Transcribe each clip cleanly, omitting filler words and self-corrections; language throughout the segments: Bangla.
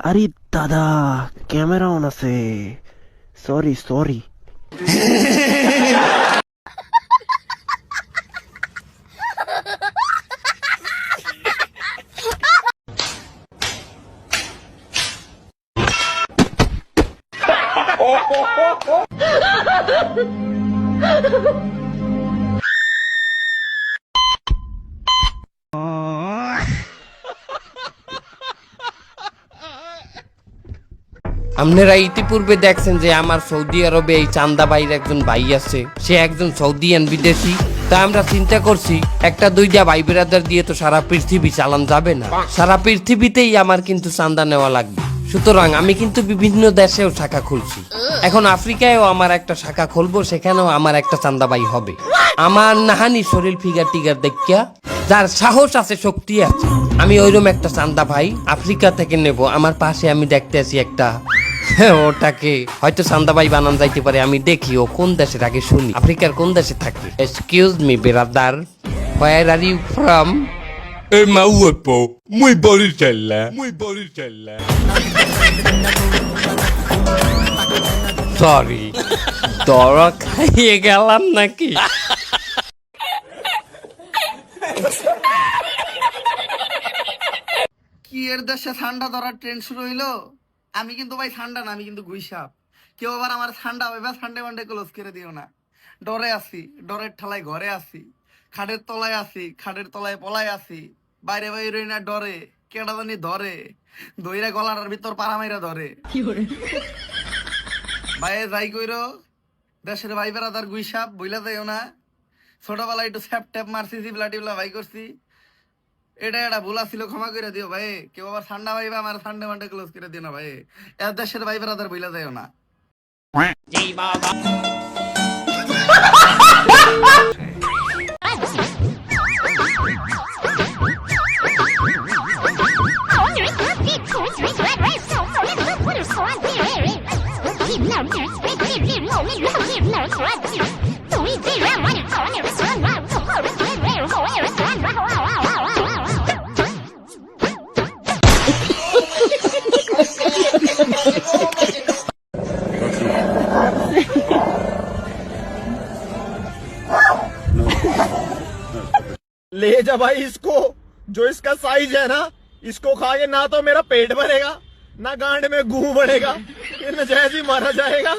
আরে দাদা, ক্যামেরা অন আছে। Sorry sorry. আপনারা ইতিপূর্বে দেখছেন যে আমার সৌদি আরবে এই চান্দা ভাইয়ের একজন ভাই আছে, সে একজন সৌদিয়ান বিদেশি। তা আমরা চিন্তা করছি একটা দুইটা ভাই বেরাদার দিয়ে তো সারা পৃথিবী চালান যাবে না, সারা পৃথিবীতেই আমার কিন্তু চান্দা নেওয়া লাগবে। সুতরাং আমি কিন্তু বিভিন্ন দেশেও শাখা খুলছি। এখন আফ্রিকায়ও আমার একটা শাখা খুলবো, সেখানেও আমার একটা চান্দা ভাই হবে। আমার নাহানি শরীর ফিগার টিগার দেখিয়া যার সাহস আছে, শক্তি আছে, আমি ওইরকম একটা চান্দা ভাই আফ্রিকা থেকে নেব। আমার পাশে আমি দেখতে আছি একটা, ওটাকে হয়তো চান্দাবাই বানান যাইতে পারে। আমি দেখি ও কোন দেশের, আগে শুনি আফ্রিকার কোন দেশে থাকে। Excuse me brother, where are you from? Mauepo, muy bonitella. Sorry, দরা খাইয়ে গেলাম নাকি? কি এর দেশে ঠান্ডা ধরার ট্রেন্ড শুরু হইলো? আমি কিন্তু ভাই ঠান্ডা না, আমি কিন্তু গুইসাপ। কেউ আবার আমার ঠান্ডা হবে বা ঠান্ডা মান্ডে ক্লোজ করে দিও না। ডরে আসি, ডরের ঠালায় ঘরে আসি, খাটের তলায় আসি, খাটের তলায় পলায় আসি, বাইরে বাইরে না ডরে, কেডা জানি ধরে, দইরা গলার ভিতর পারামাইরা ধরে। ভাইয়ে যাই কইরো, দেশের ভাই বেড়াদার গুইসাপ বইলা যাইও না। ছোটবেলায় একটু স্যাপ ট্যাপ মারছি, জিবলা টিবলা ভাই করছি, এটা একটা ভুলা ছিল, ক্ষমা করে দিও ভাই। কেউ আবার ঠান্ডা ভাইবা আমার ঠান্ডা মান্ডে ক্লোজ করে দিও না ভাই। এর দেশের ভাই বেড়াদার বইলা যাইও না। ले जा भाई इसको, जो इसका साइज है ना, इसको खा के ना तो मेरा पेट भरेगा, ना गांड में गू बढ़ेगा, फिर न जैसे ही मारा जाएगा।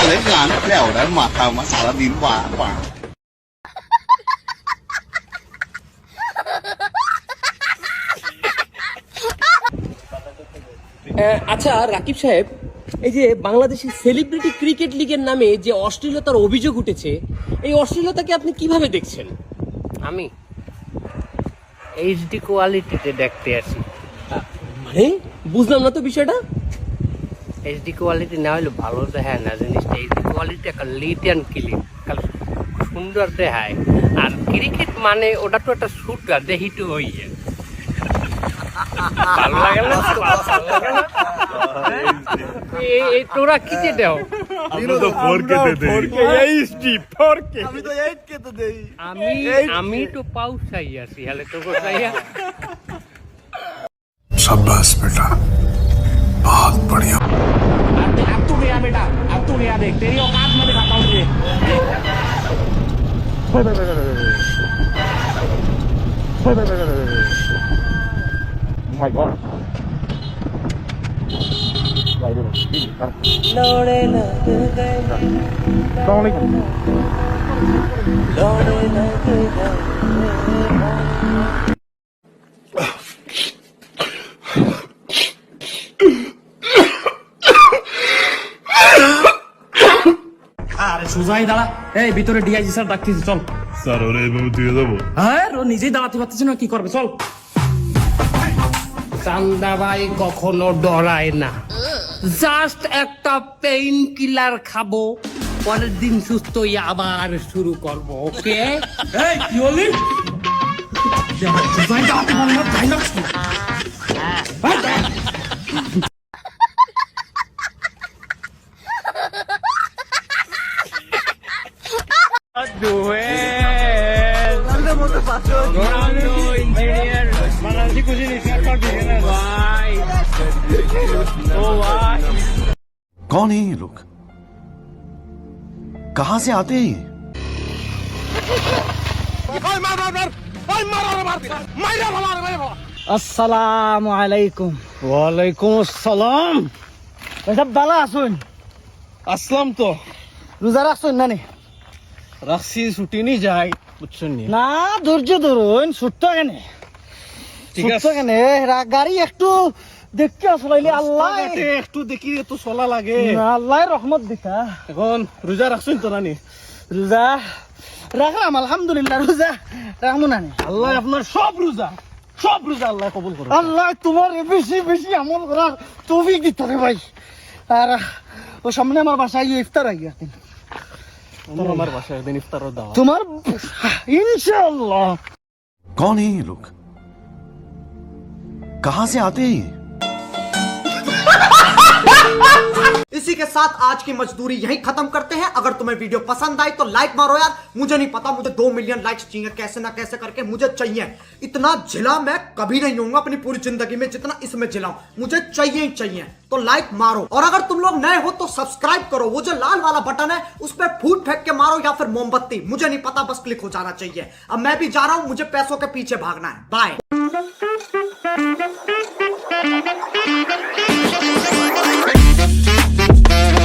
Lấy ngàn lẻo đấy mà thằng mà xả ra dín quá quá. আচ্ছা রাকিব সাহেব, এই যে বাংলাদেশের সেলিব্রিটি ক্রিকেট লিগের নামে যে অশ্লীলতার অভিযোগ উঠেছে, এই অশ্লীলতাকে আপনি কিভাবে দেখছেন? আমি এইচডি কোয়ালিটিতে দেখতে আসি। মানে বুঝলাম না তো বিষয়টা। এইচডি কোয়ালিটি না হলে ভালো দেখায় না জিনিসটা। এইচডি কোয়ালিটি একটা লিট অ্যান্ড ক্লিন, সুন্দর দেখায়। আর ক্রিকেট মানে ওটা তো একটা শুটার, দেখি তো ওই ভালো লাগে না। তোরা কি দেও? আমি তো পাউ চাই আছি, হলে তো চাইয়া। शाबाश बेटा, बहुत बढ़िया। अब तू गया बेटा, अब तू गया, देख तेरी औकात में दिखाता हूँ तुझे। My God. अस्सलाम वालेकुम। আরে সুজাই দাঁড়া, এই ভিতরে ডিআইজি স্যার ডাকতেছি, চল। স্যার ওরে এভাবে দিয়ে যাবো? হ্যাঁ, ও নিজেই দাঁড়াতে পারতেছে না, কি করবে, চল। চান্দাবাই কখনো ডরায় না, জাস্ট একটা পেইন কিলার খাবো, পরের দিন সুস্থ হয়ে আবার শুরু করব। ওকে? এই কি বললি? সুজাই দাঁড়াতে পারে না, তাই না? कौन है ये लोग? कहां से आते हैं ये? আসসালামু আলাইকুম। ওয়ালাইকুম আসসালাম। এসব বালা আসুন। আসলাম তো রোজা রাখছেন না নি? রাখছি, ছুটি নি যাই, বুঝছেন নি? না, ধৈর্য ধরুন, ছুটতো কেন? ছুটতো কেন? গাড়ি একটু দেখতে আসলাইলে আল্লাহ একটু দেখি তো চলা লাগে। আল্লাহ রহমত দেখা। এখন রোজা রাখছেন তো নানি? রোজা রাখলাম আলহামদুলিল্লাহ, রোজা রাখবো না নি? আল্লাহ আপনার সব রোজা আল্লাহ কবুল করুন। আল্লাহ তোমার বেশি বেশি আমল করার তৌফিক দিতে হবে ভাই। আর ও সামনে আমার বাসায় ইফতার আই একদিন, আমার বাসায় একদিন ইফতারের দাওয়াত। তোমার ইনশাআল্লাহ। कौन है ये लोग? कहां से आते हैं ये? इसी के साथ आज की मजदूरी यहीं खत्म करते हैं। अगर तुम्हें वीडियो पसंद आई तो लाइक मारो यार। मुझे नहीं पता, मुझे 2 मिलियन लाइक्स चाहिए, कैसे ना कैसे करके मुझे चाहिए। इतना झिला मैं कभी नहीं होऊंगा अपनी पूरी जिंदगी में जितना इसमें झिलाऊं, मुझे चाहिए ही चाहिए। तो लाइक मारो, और अगर तुम लोग नए हो तो सब्सक्राइब करो। वो जो लाल वाला बटन है उस पर फूट फेंक के मारो या फिर मोमबत्ती, मुझे नहीं पता, बस क्लिक हो जाना चाहिए। अब मैं भी जा रहा हूं, मुझे पैसों के पीछे भागना है। बाय।